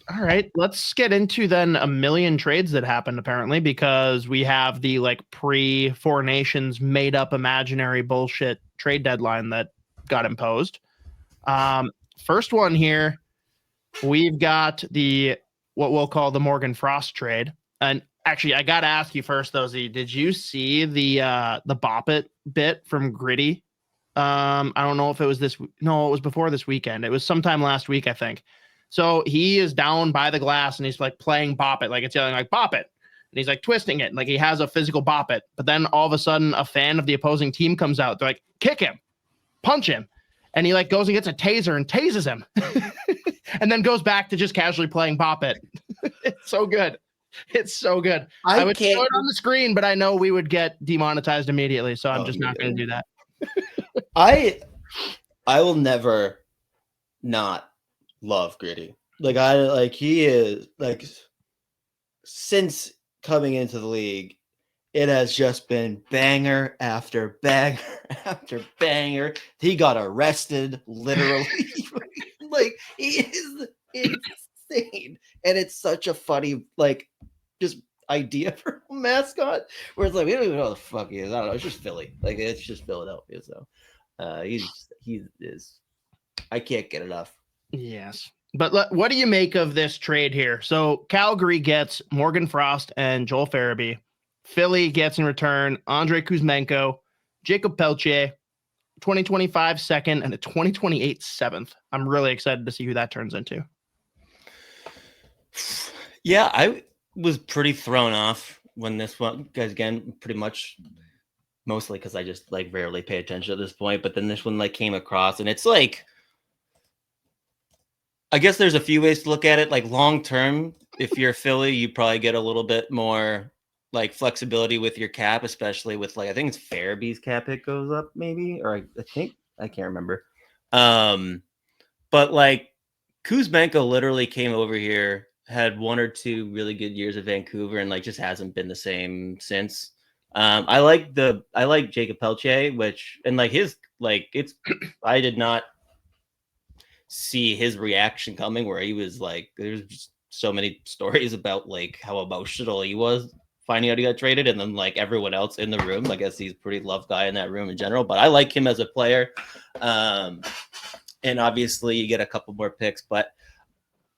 All right, let's get into then a million trades that happened apparently, because we have the like pre-Four Nations made up imaginary bullshit trade deadline that got imposed. First one here, we've got the what we'll call the Morgan Frost trade. And actually, I got to ask you first though, Z, did you see the Bop It bit from Gritty? I don't know if it was it was before this weekend. It was sometime last week, I think. So he is down by the glass and he's like playing Bop It, like it's yelling like Bop It. And he's like twisting it, like he has a physical Bop It. But then all of a sudden a fan of the opposing team comes out. They're like, kick him, punch him. And he like goes and gets a taser and tases him. And then goes back to just casually playing Bop It. It's so good. It's so good. I would show it on the screen, but I know we would get demonetized immediately. So I'm just not going to do that. I will never not love Gritty. He is like, since coming into the league, it has just been banger after banger after banger. He got arrested, literally. Like, he is insane. And it's such a funny, like, just idea for a mascot where it's like, we don't even know what the fuck he is. I don't know. It's just Philly. Like, it's just Philadelphia. So he is, I can't get enough. Yes. But what do you make of this trade here? So Calgary gets Morgan Frost and Joel Farabee. Philly gets in return Andre Kuzmenko, Jacob Pelche, 2025 second, and a 2028 seventh. I'm really excited to see who that turns into. Yeah, I was pretty thrown off when this one, guys, again, pretty much mostly because I just like rarely pay attention at this point. But then this one like came across, and it's like, I guess there's a few ways to look at it. Like long term, if you're Philly, you probably get a little bit more like flexibility with your cap, especially with like, I think it's Farabee's cap hit goes up maybe, or I think, I can't remember. But like Kuzmenko literally came over here, had 1 or 2 really good years at Vancouver, and like just hasn't been the same since. I like Jacob Pelche, which, and like his, like it's, I did not see his reaction coming, where he was like, there's just so many stories about like how emotional he was finding out he got traded, and then like everyone else in the room, I guess he's a pretty loved guy in that room in general, but I like him as a player. And obviously you get a couple more picks, but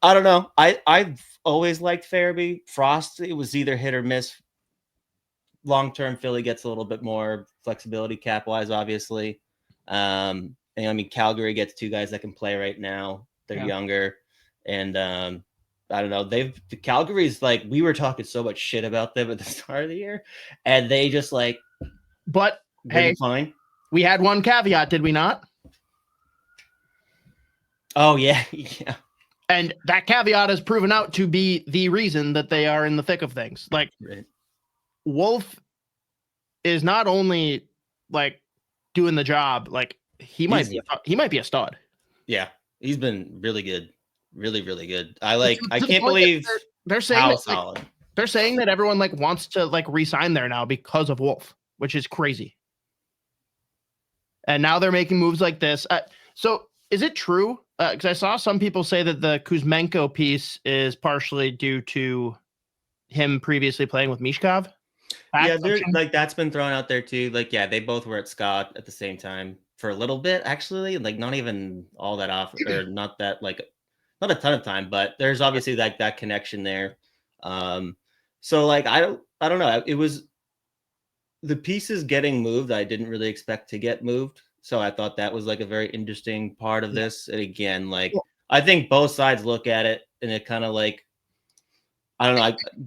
I don't know. I've always liked Farabee. Frost, it was either hit or miss. Long-term, Philly gets a little bit more flexibility cap-wise, obviously. And I mean, Calgary gets 2 guys that can play right now. They're younger. And I don't know. Calgary's like, we were talking so much shit about them at the start of the year, and they just like, but hey, fine. We had one caveat, did we not? Oh yeah. Yeah. And that caveat has proven out to be the reason that they are in the thick of things. Like, right. Wolf is not only like doing the job, like he might be a stud. Yeah, he's been really good, really, really good. I can't believe they're saying how that, solid. Like, they're saying that everyone like wants to like re-sign there now because of Wolf, which is crazy. And now they're making moves like this. So is it true? Because I saw some people say that the Kuzmenko piece is partially due to him previously playing with Mishkov. Yeah, like that's been thrown out there too. Like, yeah, they both were at Scott at the same time for a little bit, actually. Like, not even all that often, or not that like, not a ton of time, but there's obviously like that connection there. So like, I don't know. It was the pieces getting moved. I didn't really expect to get moved. So I thought that was like a very interesting part of this. And again, like, I think both sides look at it and it kind of like, I don't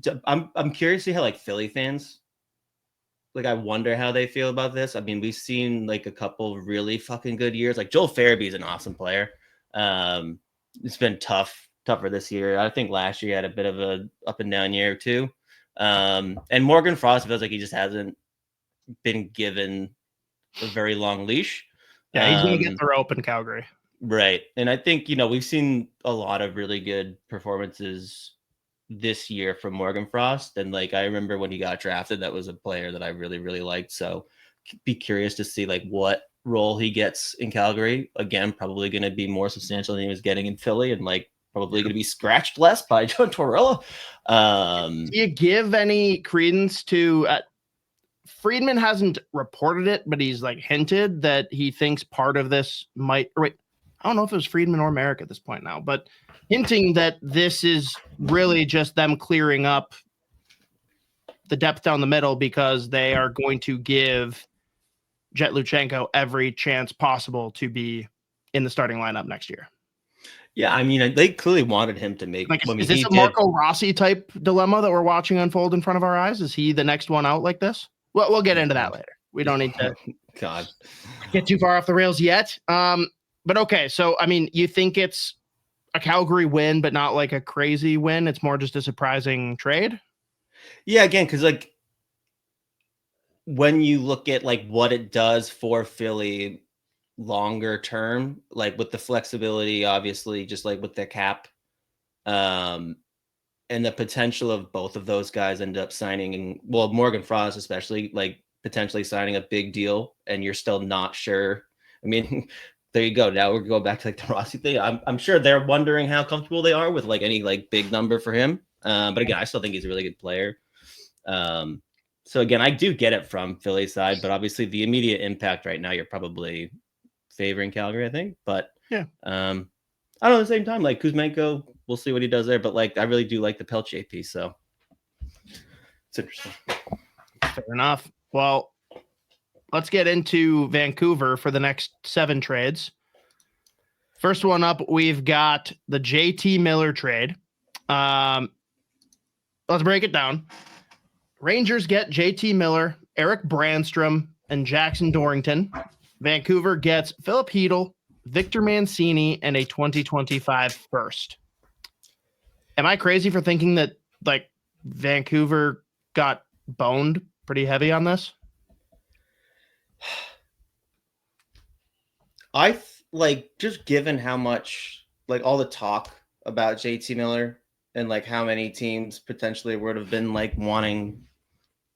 know. I'm curious to see how like Philly fans, like, I wonder how they feel about this. I mean, we've seen like a couple really fucking good years. Like Joel Farabee is an awesome player. It's been tougher this year. I think last year he had a bit of a up and down year too. And Morgan Frost feels like he just hasn't been given a very long leash. Yeah, he's going to get the rope in Calgary. Right. And I think, we've seen a lot of really good performances this year from Morgan Frost. And like, I remember when he got drafted, that was a player that I really, really liked. So be curious to see like what role he gets in Calgary. Again, probably going to be more substantial than he was getting in Philly. And like, probably going to be scratched less by John Tortorella. Do you give any credence to Friedman hasn't reported it, but he's like hinted that he thinks part of this might, or wait, I don't know if it was Friedman or Merrick at this point now, but hinting that this is really just them clearing up the depth down the middle because they are going to give Jet Luchenko every chance possible to be in the starting lineup next year. Yeah, I mean, they clearly wanted him to make. Like, is this a Marco Rossi type dilemma that we're watching unfold in front of our eyes? Is he the next one out like this? Well, we'll get into that later. We don't need to get too far off the rails yet. But okay, so I mean, you think it's a Calgary win, but not like a crazy win? It's more just a surprising trade? Yeah, again, because like when you look at like what it does for Philly longer term, like with the flexibility, obviously, just like with their cap, and the potential of both of those guys end up signing, and well, Morgan Frost especially, like potentially signing a big deal, and you're still not sure. I mean, there you go. Now we're going back to like the Rossi thing. I'm sure they're wondering how comfortable they are with like any like big number for him. But again, I still think he's a really good player. So again, I do get it from Philly's side, but obviously the immediate impact right now, you're probably favoring Calgary, I think. But yeah, I don't know. At the same time, like Kuzmenko, we'll see what he does there. But like, I really do like the Pelche piece, so it's interesting. Fair enough. Well, let's get into Vancouver for the next 7 trades. First one up, we've got the J.T. Miller trade. Let's break it down. Rangers get J.T. Miller, Eric Brandstrom, and Jackson Dorrington. Vancouver gets Philip Hedl, Victor Mancini, and a 2025 first. Am I crazy for thinking that like Vancouver got boned pretty heavy on this? Like just given how much like all the talk about JT Miller and like how many teams potentially would have been like wanting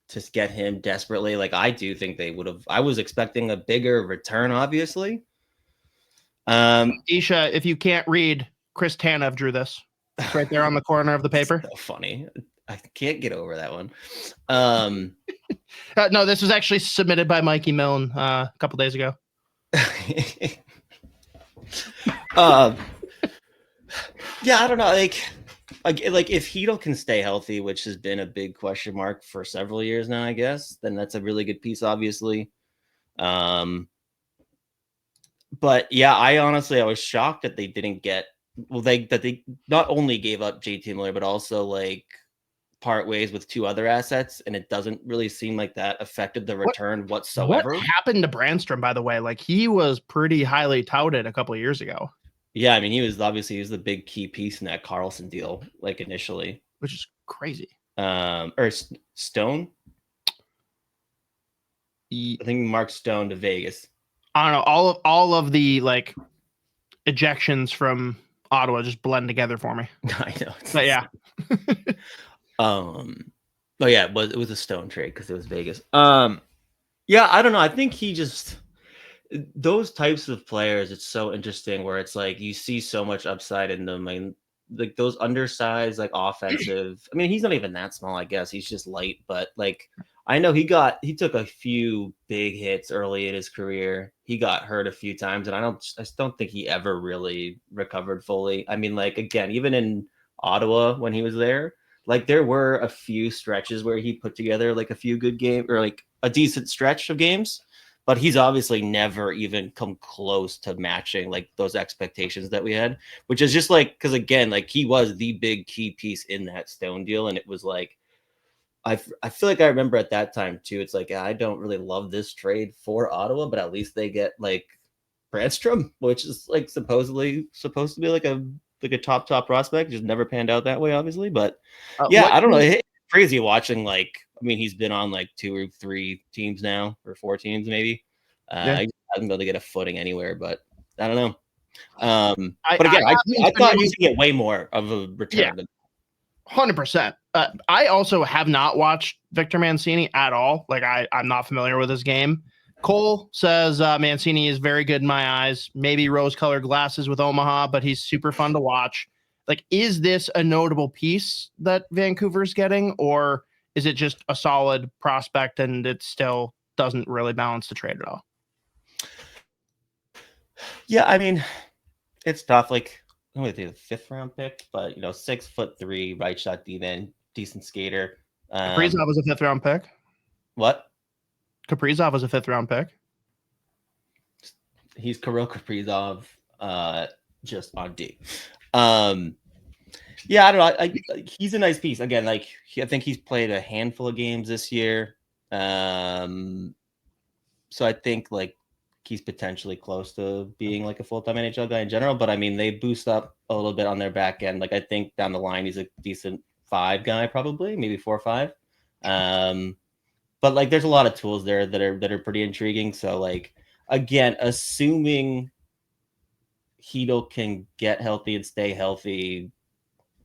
to get him desperately. Like I do think they would have. I was expecting a bigger return, obviously. Isha, if you can't read, Chris Tanev drew this. It's right there on the corner of the paper. So funny. I can't get over that one. No, this was actually submitted by Mikey Milne a couple days ago. Yeah, I don't know. Like if Hedl can stay healthy, which has been a big question mark for several years now, I guess, then that's a really good piece, obviously. But yeah, I was shocked that they didn't get that they not only gave up JT Miller, but also like part ways with 2 other assets, and it doesn't really seem like that affected the return whatsoever. What happened to Brandstrom, by the way? Like he was pretty highly touted a couple of years ago. Yeah, I mean, he was the big key piece in that Carlson deal, like initially, which is crazy. Or Stone. I think Mark Stone to Vegas. I don't know. All of the like ejections from Ottawa just blend together for me. I know. But yeah. But yeah, it was a Stone trade because it was Vegas. Yeah, I don't know. I think he just those types of players, it's so interesting where it's like you see so much upside in them. I mean, like those undersized, like offensive. I mean, he's not even that small, I guess. He's just light, but like I know he took a few big hits early in his career. He got hurt a few times, and I just don't think he ever really recovered fully. I mean, like again, even in Ottawa when he was there, like there were a few stretches where he put together like a few good games or like a decent stretch of games, but he's obviously never even come close to matching like those expectations that we had, which is just like, because again, like he was the big key piece in that Stone deal. And it was like, I feel like I remember at that time too, it's like, I don't really love this trade for Ottawa, but at least they get like Brandstrom, which is like supposedly supposed to be like a top prospect. Just never panned out that way, obviously. But yeah, I don't know. It's crazy watching like, I mean, he's been on like 2 or 3 teams now, or 4 teams maybe. He hasn't been able to get a footing anywhere, but I don't know. But again, I thought he was gonna get way more of a return. Yeah, 100%. I also have not watched Victor Mancini at all. Like I'm not familiar with his game. Cole says Mancini is very good in my eyes. Maybe rose-colored glasses with Omaha, but he's super fun to watch. Like, is this a notable piece that Vancouver's getting, or is it just a solid prospect and it still doesn't really balance the trade at all? Yeah, I mean, it's tough. Like, I'm going to do the 5th round pick, but 6'3", right shot D-man, decent skater. Kaprizov was a 5th round pick. What? Kaprizov was a 5th round pick. He's Kirill Kaprizov, just on D. Yeah, I don't know. He's a nice piece. Again, like, I think he's played a handful of games this year. So I think, like, he's potentially close to being like a full-time NHL guy in general. But I mean, they boost up a little bit on their back end. Like, I think down the line, he's a decent 5 guy, probably, maybe 4 or 5. But like, there's a lot of tools there that are pretty intriguing. So, like, again, assuming Chytil can get healthy and stay healthy,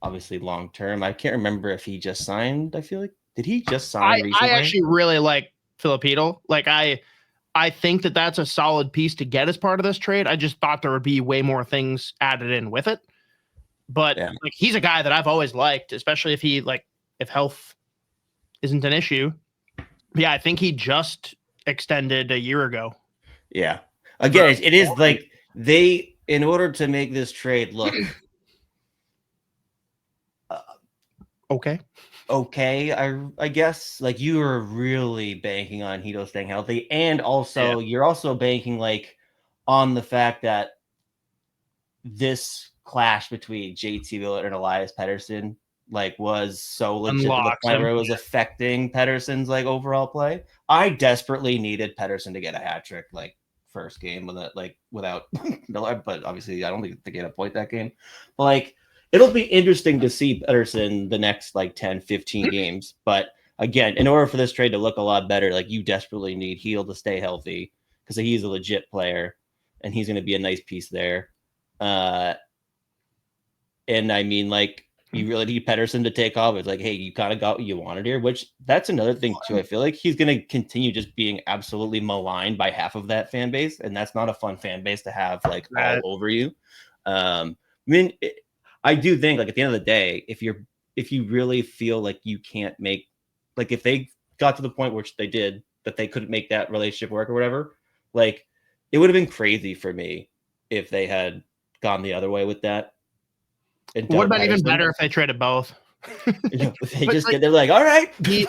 obviously long term. I can't remember if he just signed. I feel like, did he just sign recently? I actually really like Filip Chytil. Like, I think that that's a solid piece to get as part of this trade. I just thought there would be way more things added in with it. But like, he's a guy that I've always liked, especially if health isn't an issue. Yeah, I think he just extended a year ago. Yeah. Again, it is like they, in order to make this trade look okay, I guess, like, you are really banking on Chytil staying healthy, and also you're also banking like on the fact that this clash between J.T Miller and Elias Pettersson like was so legit to the point where it was affecting Pettersson's like overall play. I desperately needed Pettersson to get a hat trick like first game without Miller, but obviously I don't think they get a point that game. But like, it'll be interesting to see Pettersson the next like 10, 15 games. But again, in order for this trade to look a lot better, like, you desperately need Chytil to stay healthy because he's a legit player and he's going to be a nice piece there. And I mean, like, you really need Pettersson to take off. It's like, hey, you kind of got what you wanted here, which that's another thing too. I feel like he's going to continue just being absolutely maligned by half of that fan base. And that's not a fun fan base to have like all over you. I mean, I do think, like, at the end of the day, if you really feel like you can't make, like, if they got to the point which they did, that they couldn't make that relationship work or whatever, like, it would have been crazy for me if they had gone the other way with that. It would have been even better if they traded both. They're like, all right. And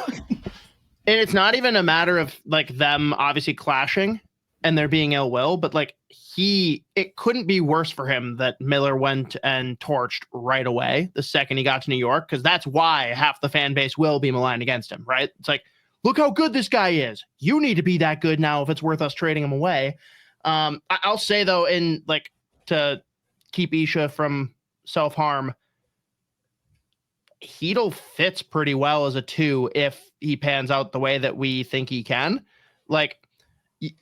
it's not even a matter of like them obviously clashing and there being ill will, but like, it couldn't be worse for him that Miller went and torched right away the second he got to New York, because that's why half the fan base will be maligned against him, right? It's like, look how good this guy is. You need to be that good now if it's worth us trading him away. I'll say though, in like, to keep Isha from self-harm, Chytil fits pretty well as a 2 if he pans out the way that we think he can. Like,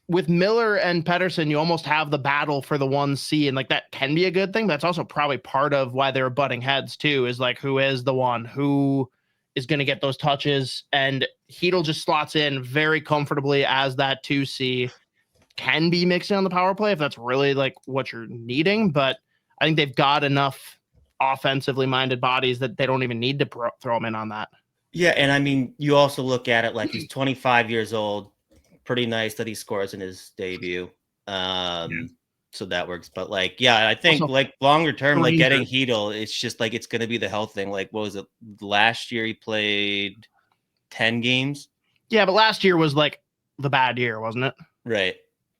with Miller and Pettersson, you almost have the battle for the 1C, and like, that can be a good thing. That's also probably part of why they're butting heads too, is like, who is the one who is going to get those touches, and Chytil just slots in very comfortably as that 2C, can be mixed in on the power play if that's really like what you're needing. But I think they've got enough offensively minded bodies that they don't even need to throw him in on that. Yeah. And I mean, you also look at it like, he's 25 years old. Pretty nice that he scores in his debut. So that works. But like, yeah, I think also, like, longer term, like, getting Chytil, it's just like, it's going to be the health thing. Like, what was it? Last year he played 10 games. Yeah, but last year was like the bad year, wasn't it? Right.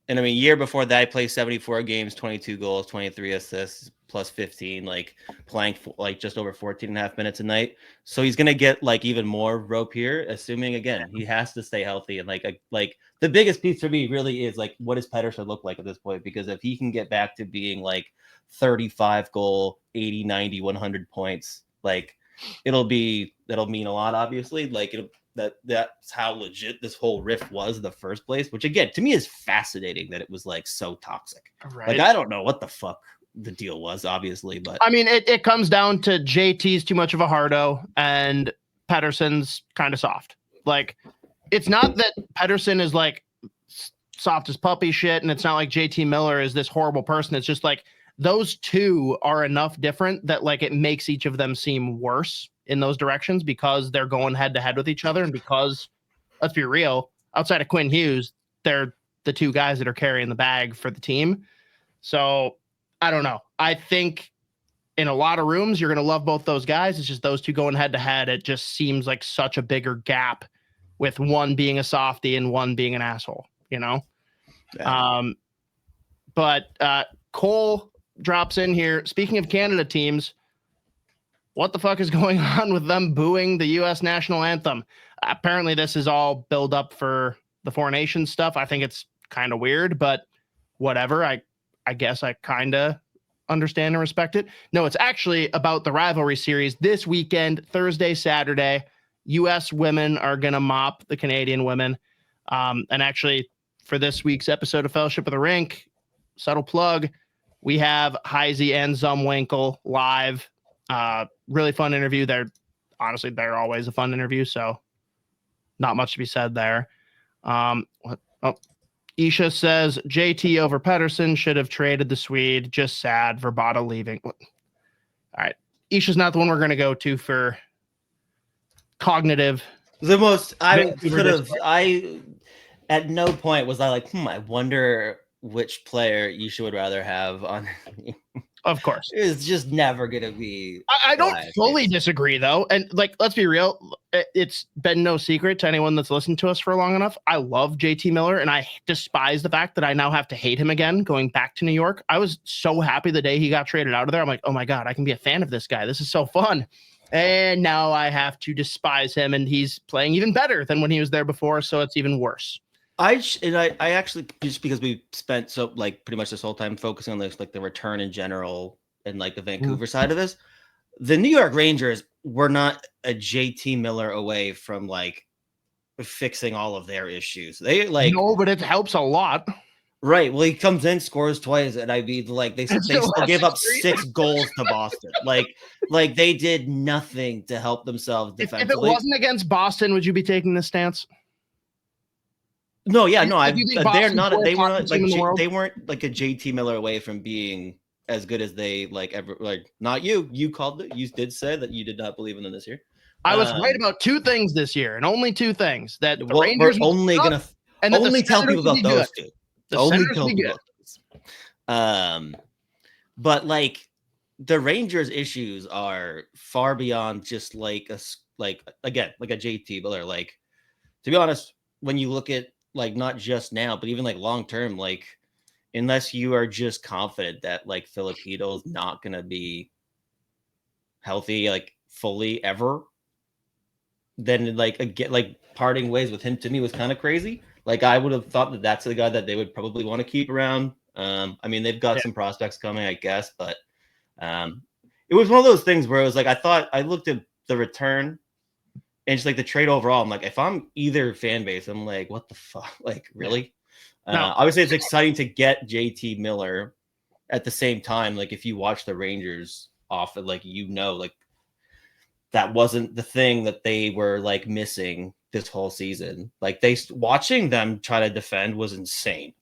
And I mean, year before that, I played 74 games, 22 goals, 23 assists, plus 15, like, playing like just over 14 and a half minutes a night. So he's going to get like even more rope here, assuming, again, he has to stay healthy. And like the biggest piece for me really is like, what does Pettersson look like at this point? Because if he can get back to being like 35 goal, 80, 90, 100 points, like, that'll mean a lot, obviously. Like, that's how legit this whole rift was in the first place, which again, to me, is fascinating that it was like so toxic. Right. Like, I don't know what the fuck the deal was, obviously, but I mean, it comes down to JT's too much of a hardo and Pettersson's kind of soft. Like, it's not that Pettersson is like soft as puppy shit, and it's not like JT Miller is this horrible person. It's just like, those two are enough different that like it makes each of them seem worse in those directions because they're going head to head with each other. And because, let's be real, outside of Quinn Hughes, they're the two guys that are carrying the bag for the team. So I don't know. I think in a lot of rooms, you're going to love both those guys. It's just those two going head to head. It just seems like such a bigger gap with one being a softie and one being an asshole, you know? Yeah. But Cole drops in here. Speaking of Canada teams, what the fuck is going on with them booing the U.S. national anthem? Apparently this is all build up for the Four Nations stuff. I think it's kind of weird, but whatever. I guess I kind of understand and respect it. No, it's actually about the rivalry series this weekend, Thursday, Saturday. U.S. women are going to mop the Canadian women. And actually, for this week's episode of Fellowship of the Rink, subtle plug, we have Heisey and Zumwinkle live. Really fun interview. They're always a fun interview, so not much to be said there. Isha says JT over Pettersson, should have traded the Swede. Just sad. Verbata leaving. All right. Isha's not the one we're going to go to for cognitive. The most I could have. At no point was I like, I wonder which player Isha would rather have on. Of course. It's just never going to be. I don't fully disagree, though. And like, let's be real. It's been no secret to anyone that's listened to us for long enough. I love J.T. Miller, and I despise the fact that I now have to hate him again going back to New York. I was so happy the day he got traded out of there. I'm like, oh my God, I can be a fan of this guy. This is so fun. And now I have to despise him, and he's playing even better than when he was there before. So it's even worse. I actually, just because we spent so like pretty much this whole time focusing on this, like the return in general and like the Vancouver side of this, the New York Rangers were not a JT Miller away from like fixing all of their issues. They like no, but it helps a lot. Right. Well, he comes in, scores twice, and I mean, like they still gave up 6 goals to Boston. Like they did nothing to help themselves defensively. If it wasn't against Boston, would you be taking this stance? No, yeah, no, they're not. They weren't like they weren't like a JT Miller away from being as good as they like ever. Like not you. You called it. You did say that you did not believe in them this year. I was right about 2 things this year, and only 2 things that the Rangers. We're only gonna and only tell people about those 2. Only tell people about those. But like the Rangers' issues are far beyond just like a JT Miller. Like to be honest, when you look at like not just now, but even like long term, like unless you are just confident that like Filipino is not gonna be healthy like fully ever, then like parting ways with him to me was kind of crazy. Like I would have thought that that's the guy that they would probably want to keep around. I mean they've got some prospects coming, I guess, but it was one of those things where it was like I looked at the return. And just like the trade overall, I'm like, if I'm either fan base, I'm like, what the fuck? Like, really? No. Obviously, it's exciting to get JT Miller at the same time. Like, if you watch the Rangers off, like, like that wasn't the thing that they were like missing this whole season. Like, watching them try to defend was insane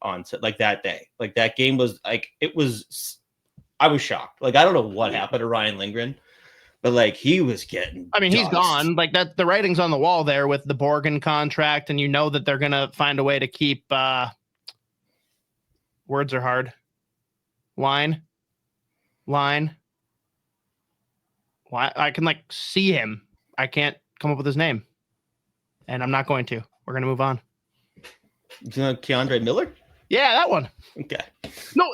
like that day. Like, that game was like, I was shocked. Like, I don't know what happened to Ryan Lindgren. But like he was getting, he's gone. Like that, the writing's on the wall there with the Borgen contract, and you know that they're gonna find a way to keep. Words are hard. Line. Why? I can like see him. I can't come up with his name, and I'm not going to. We're gonna move on. Keandre Miller. Yeah, that one. Okay. No,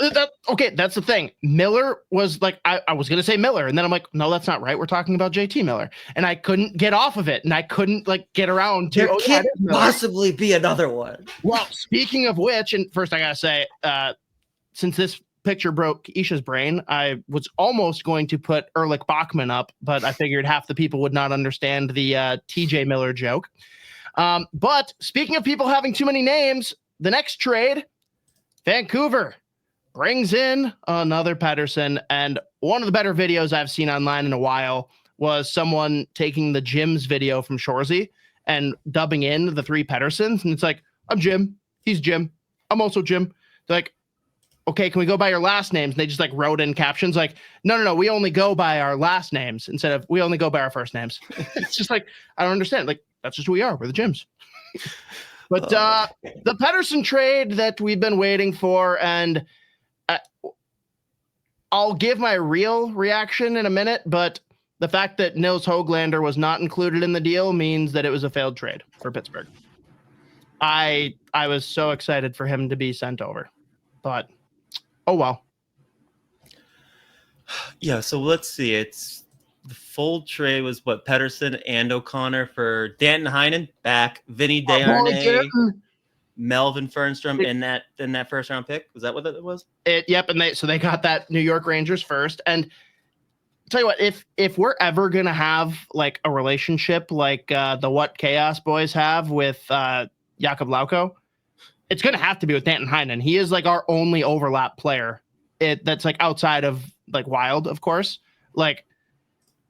that's the thing. Miller was like, I was going to say Miller, and then I'm like, no, that's not right. We're talking about JT Miller. And I couldn't get off of it, and I couldn't like get around to there can't possibly be another one. Well, speaking of which, and first I got to say, since this picture broke Isha's brain, I was almost going to put Erlich Bachman up, but I figured half the people would not understand the TJ Miller joke. But speaking of people having too many names, the next trade, Vancouver brings in another Pettersson, and one of the better videos I've seen online in a while was someone taking the Jim's video from Shoresy and dubbing in the 3 Petterssons, and it's like, I'm Jim, he's Jim, I'm also Jim. They're like, okay, can we go by your last names? And they just like wrote in captions like, no, we only go by our last names instead of we only go by our first names. It's just like, I don't understand. Like, that's just who we are. We're the gyms. But the Pettersson trade that we've been waiting for, and I'll give my real reaction in a minute, but the fact that Nils Höglander was not included in the deal means that it was a failed trade for Pittsburgh. I was so excited for him to be sent over, but oh well. Yeah, so let's see. It's the full trade was what, Pettersson and O'Connor for Danton, Heinen back, Vinny Desharnais, Melvin Fernstrom in that first round pick. Was that what it was? Yep, and they got that New York Rangers first. And tell you what, if we're ever gonna have like a relationship like the What Chaos Boys have with Jakub Lauko, it's gonna have to be with Danton Heinen. He is like our only overlap player. That's like outside of like Wild, of course. Like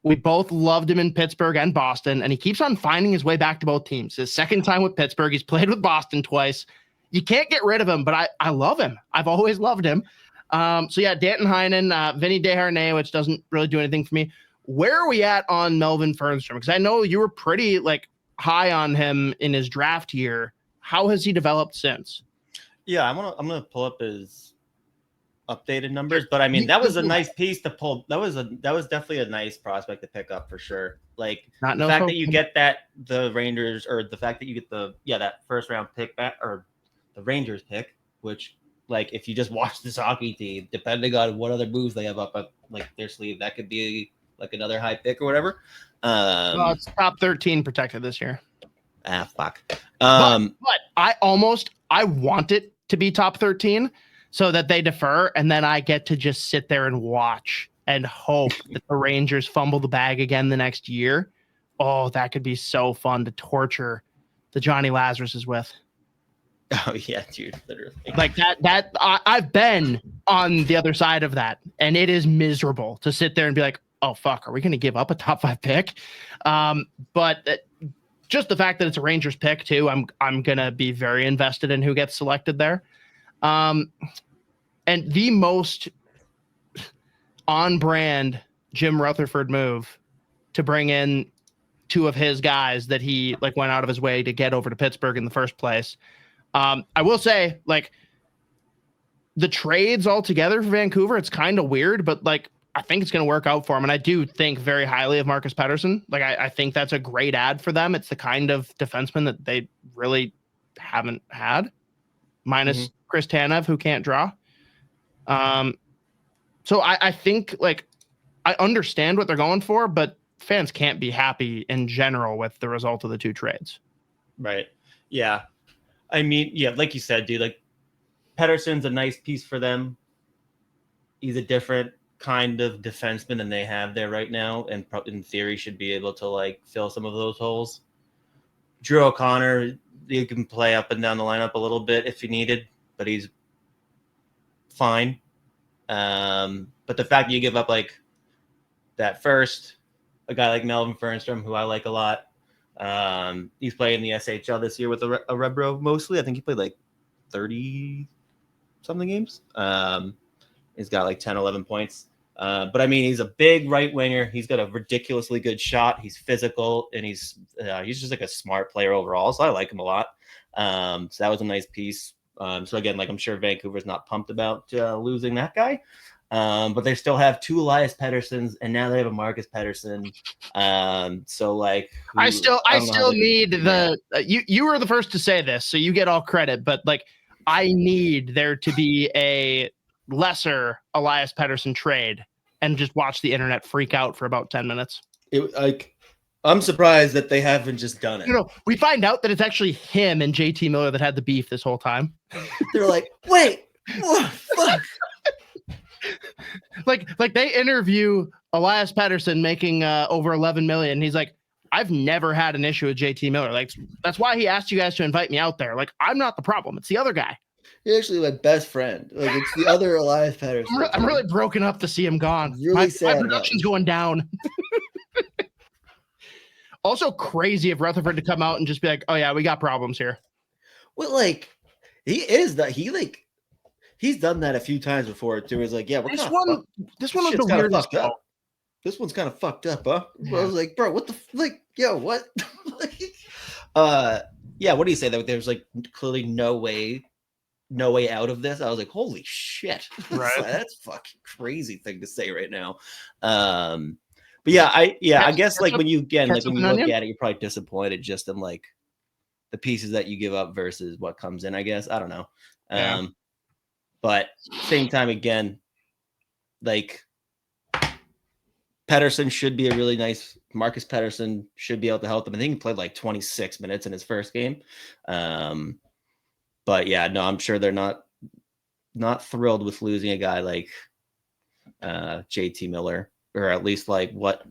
we both loved him in Pittsburgh and Boston, and he keeps on finding his way back to both teams. His second time with Pittsburgh, he's played with Boston twice. You can't get rid of him, but I love him. I've always loved him. So yeah, Danton Heinen, Vinny Desharnais, which doesn't really do anything for me. Where are we at on Melvin Fernstrom? Because I know you were pretty like high on him in his draft year. How has he developed since? Yeah, I'm gonna pull up his updated numbers, but I mean that was a nice piece to pull. That was definitely a nice prospect to pick up for sure. Like the fact that you get the Rangers, or the fact that you get that first round pick back, or the Rangers pick, which like if you just watch this hockey team, depending on what other moves they have up like their sleeve, that could be like another high pick or whatever. It's top 13 protected this year. Fuck. But I want it to be top 13 so that they defer, and then I get to just sit there and watch and hope that the Rangers fumble the bag again the next year. Oh, that could be so fun to torture the Johnny Lazaruses with. Oh yeah, dude, literally. Like that I've been on the other side of that, and it is miserable to sit there and be like, oh fuck, are we going to give up a top 5 pick? But just the fact that it's a Rangers pick too, I'm going to be very invested in who gets selected there. And the most on brand Jim Rutherford move to bring in 2 of his guys that he like went out of his way to get over to Pittsburgh in the first place. I will say, like, the trades altogether for Vancouver, it's kind of weird, but like I think it's going to work out for him. And I do think very highly of Marcus Pettersson. Like I think that's a great ad for them. It's the kind of defenseman that they really haven't had, minus Chris Tanev, who can't draw. So I think like I understand what they're going for, but fans can't be happy in general with the result of the 2 trades. Right. Yeah. I mean, yeah, like you said, dude, like Pettersson's a nice piece for them. He's a different kind of defenseman than they have there right now, and in theory should be able to like fill some of those holes. Drew O'Connor, you can play up and down the lineup a little bit if you needed, but he's fine. But the fact that you give up like that first, a guy like Melvin Fernstrom, who I like a lot, he's playing the SHL this year with a Rebro mostly. I think he played like 30 something games. He's got like 10, 11 points. But I mean, he's a big right winger. He's got a ridiculously good shot. He's physical, and he's just like a smart player overall. So I like him a lot. So that was a nice piece. So again, like I'm sure Vancouver's not pumped about losing that guy. But they still have 2 Elias Petterssons, and now they have a Marcus Pettersson. So like, I still need the you were the first to say this, so you get all credit. But like, I need there to be a lesser Elias Pettersson trade, and just watch the internet freak out for about 10 minutes. I'm surprised that they haven't just done it. You know, we find out that it's actually him and J.T. Miller that had the beef this whole time. They're like, wait, what? Fuck. Like they interview Elias Pettersson making over 11 million. He's like, I've never had an issue with J.T. Miller. Like, that's why he asked you guys to invite me out there. Like, I'm not the problem. It's the other guy. You're actually my best friend. Like, it's the other Elias Pettersson. I'm really broken up to see him gone. Really sad. My production's going down. Also crazy of Rutherford to come out and just be like, oh yeah, we got problems here. Well, like, he He's done that a few times before too. He's like, yeah, we're This kind one of was the fucked weirdest. up. This one's kind of fucked up, huh? Yeah. I was like, bro, what the yo, what? Yeah, what do you say that there's like clearly no way out of this? I was like, holy shit. Right. That's a fucking crazy thing to say right now. But yeah, I guess like when you look at it, you're probably disappointed just in like the pieces that you give up versus what comes in, I guess. I don't know. Yeah. But same time again, like Pettersson should be a really nice. Marcus Pettersson should be able to help them. I think he played like 26 minutes in his first game. But yeah, no, I'm sure they're not thrilled with losing a guy like J.T. Miller, or at least like what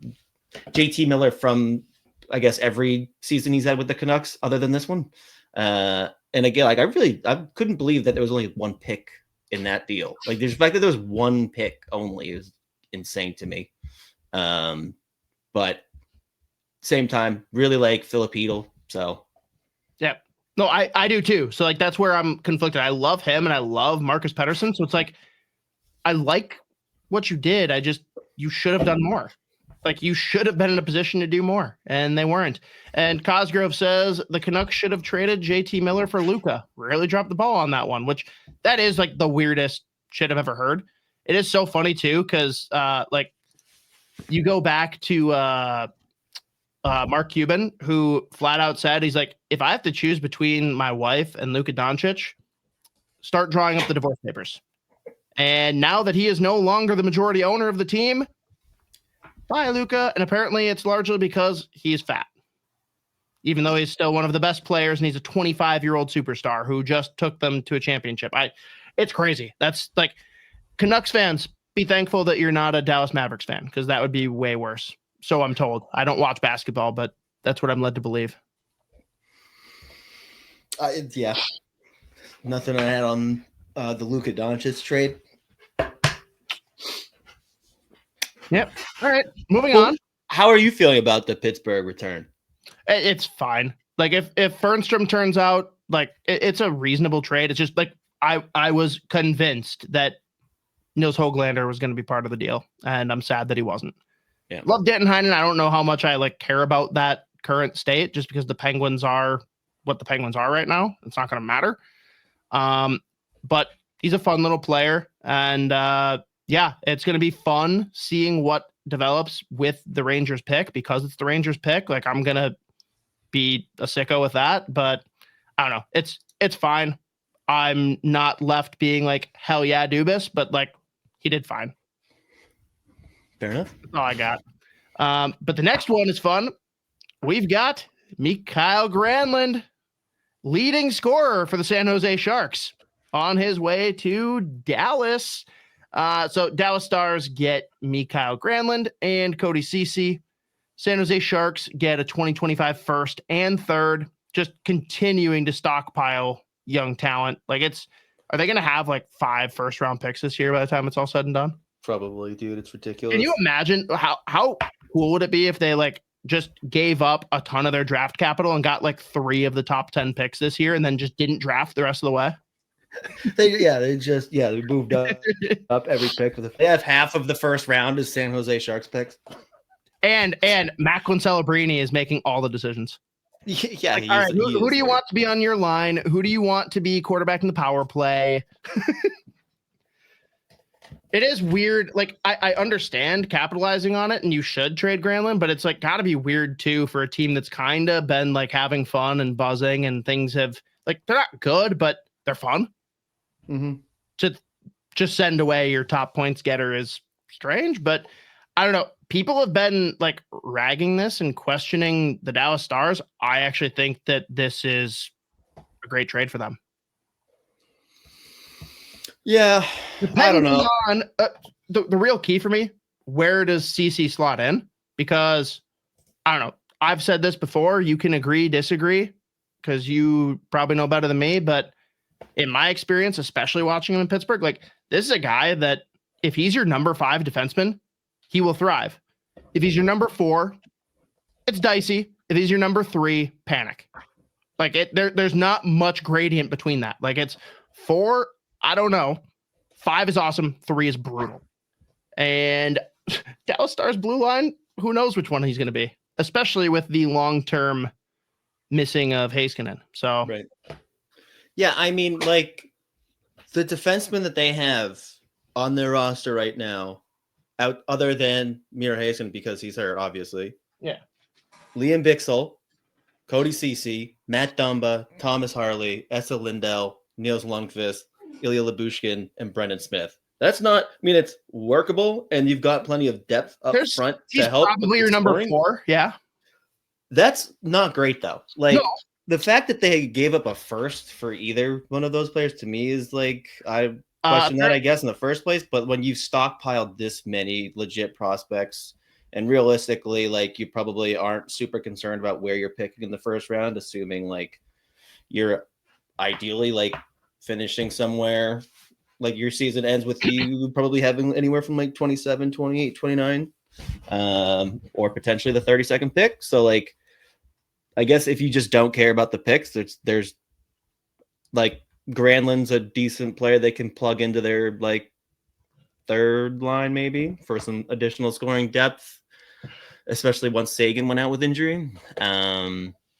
J.T. Miller from, I guess, every season he's had with the Canucks other than this one. And again, like I couldn't believe that there was only one pick in that deal. Like the fact that there was one pick only is insane to me. But same time, really like Filipino. So yeah, no, I do too. So like that's where I'm conflicted. I love him and I love Marcus Pettersson. So it's like I like what you did. You should have done more. Like you should have been in a position to do more, and they weren't. And Cosgrove says the Canucks should have traded J.T. Miller for Luka. Really dropped the ball on that one, which that is like the weirdest shit I've ever heard. It is so funny too, because like you go back to Mark Cuban, who flat out said he's like, if I have to choose between my wife and Luka Doncic, start drawing up the divorce papers. And now that he is no longer the majority owner of the team, bye, Luka. And apparently it's largely because he's fat, even though he's still one of the best players and he's a 25-year-old superstar who just took them to a championship. It's crazy. That's like Canucks fans, be thankful that you're not a Dallas Mavericks fan, because that would be way worse. So I'm told. I don't watch basketball, but that's what I'm led to believe. Yeah. Nothing to add on the Luka Doncic trade. Yep. All right. Moving on. How are you feeling about the Pittsburgh return? It's fine. Like if Fernstrom turns out like it's a reasonable trade. It's just like I was convinced that Nils Höglander was going to be part of the deal, and I'm sad that he wasn't. Yeah. Love Danton Heinen. I don't know how much I like care about that current state, just because the Penguins are what the Penguins are right now. It's not going to matter. But he's a fun little player, and yeah, it's going to be fun seeing what develops with the Rangers pick, because it's the Rangers pick. Like I'm going to be a sicko with that, but I don't know. It's fine. I'm not left being like, hell yeah, Dubas, but like he did fine. Fair enough. That's all I got. But the next one is fun. We've got Mikael Granlund, leading scorer for the San Jose Sharks, on his way to Dallas. So Dallas Stars get Mikael Granlund and Cody Ceci. San Jose Sharks get a 2025 first and third, just continuing to stockpile young talent. Like are they going to have like 5 first-round picks this year by the time it's all said and done? Probably, dude. It's ridiculous. Can you imagine how cool would it be if they like just gave up a ton of their draft capital and got like 3 of the top 10 picks this year, and then just didn't draft the rest of the way? They moved up every pick. They have half of the first round as San Jose Sharks picks. And Macklin Celebrini is making all the decisions. Yeah. Like, all right, who do you want to be on your line? Who do you want to be quarterback in the power play? It is weird. Like I understand capitalizing on it, and you should trade Granlund, but it's like got to be weird too for a team that's kind of been like having fun and buzzing, and things have like they're not good, but they're fun. Mm-hmm. To just send away your top points getter is strange, but I don't know. People have been like ragging this and questioning the Dallas Stars. I actually think that this is a great trade for them. Yeah, I don't know. On, the real key for me, where does CC slot in? Because I don't know. I've said this before. You can agree, disagree, because you probably know better than me. But in my experience, especially watching him in Pittsburgh, like this is a guy that if he's your number 5 defenseman, he will thrive. If he's your number 4, it's dicey. If he's your number 3, panic. Like there's not much gradient between that. Like it's 4. I don't know. 5 is awesome. 3 is brutal. And Dallas Stars blue line, who knows which one he's going to be, especially with the long-term missing of Heiskanen. So, right. Yeah, I mean, like, the defensemen that they have on their roster right now, other than Miro Heiskanen because he's hurt, obviously. Yeah. Liam Bichsel, Cody Ceci, Matt Dumba, Thomas Harley, Esa Lindell, Niels Lundqvist, Ilya Lyubushkin, and Brendan Smith. That's not, I mean, it's workable, and you've got plenty of depth up front to help. He's probably your number 4. Yeah. That's not great, though. Like, No. The fact that they gave up a first for either one of those players to me is like, I question that, I guess, in the first place. But when you've stockpiled this many legit prospects, and realistically, like, you probably aren't super concerned about where you're picking in the first round, assuming like you're ideally like finishing somewhere, like your season ends with you probably having anywhere from like 27, 28, 29, or potentially the 32nd pick. So like, I guess if you just don't care about the picks, there's like Granlund's a decent player they can plug into their like third line maybe for some additional scoring depth, especially once Sagan went out with injury.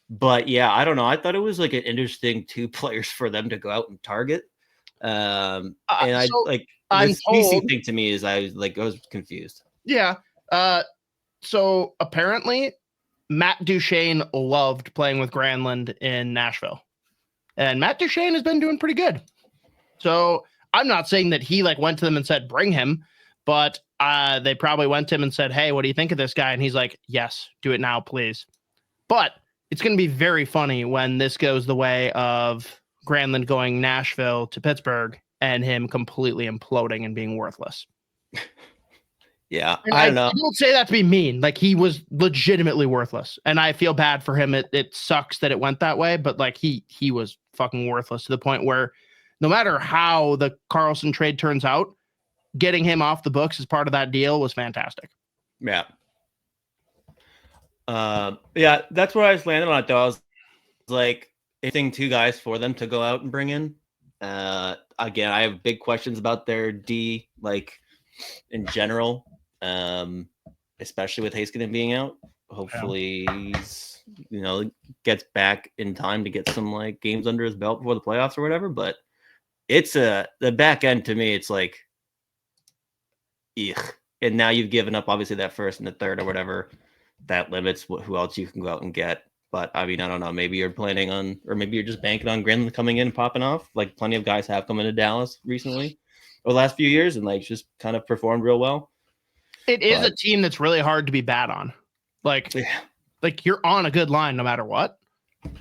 But yeah, I don't know. I thought it was like an interesting 2 players for them to go out and target. And I like this BC thing to me is I was confused. Yeah. So apparently Matt Duchene loved playing with Granlund in Nashville, and Matt Duchene has been doing pretty good. So I'm not saying that he like went to them and said, bring him, but they probably went to him and said, hey, what do you think of this guy? And he's like, yes, do it now, please. But it's going to be very funny when this goes the way of Granlund going Nashville to Pittsburgh and him completely imploding and being worthless. Yeah, and I don't know. I don't say that to be mean. Like, he was legitimately worthless, and I feel bad for him. It sucks that it went that way, but like he was fucking worthless to the point where no matter how the Karlsson trade turns out, getting him off the books as part of that deal was fantastic. Yeah. Yeah, that's where I was landing on it, though. I was like, anything 2 guys for them to go out and bring in. Again, I have big questions about their D, like, in general, especially with Heiskanen being out. Hopefully he's, gets back in time to get some, like, games under his belt before the playoffs or whatever. But it's the back end, to me, it's like, ugh. And now you've given up, obviously, that first and the third or whatever. That limits who else you can go out and get. But I mean, I don't know. Maybe you're planning on, or maybe you're just banking on Granlund coming in and popping off. Like plenty of guys have come into Dallas recently over the last few years and like just kind of performed real well. It is a team that's really hard to be bad on. Like you're on a good line no matter what.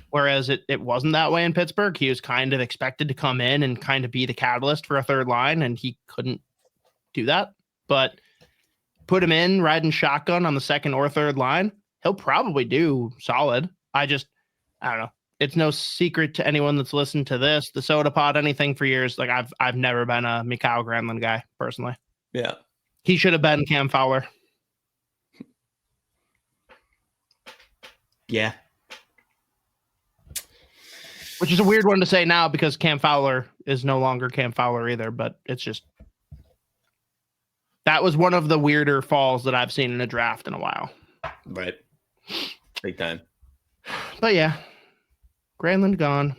Whereas it wasn't that way in Pittsburgh. He was kind of expected to come in and kind of be the catalyst for a third line, and he couldn't do that. But put him in riding shotgun on the second or third line, he'll probably do solid. I don't know. It's no secret to anyone that's listened to this, the Sota Pod, anything for years. Like I've never been a Mikhail Granlund guy personally. Yeah. He should have been Cam Fowler. Yeah. Which is a weird one to say now because Cam Fowler is no longer Cam Fowler either, but it's just, that was one of the weirder falls that I've seen in a draft in a while. Right. Big time. But yeah, Granlund gone.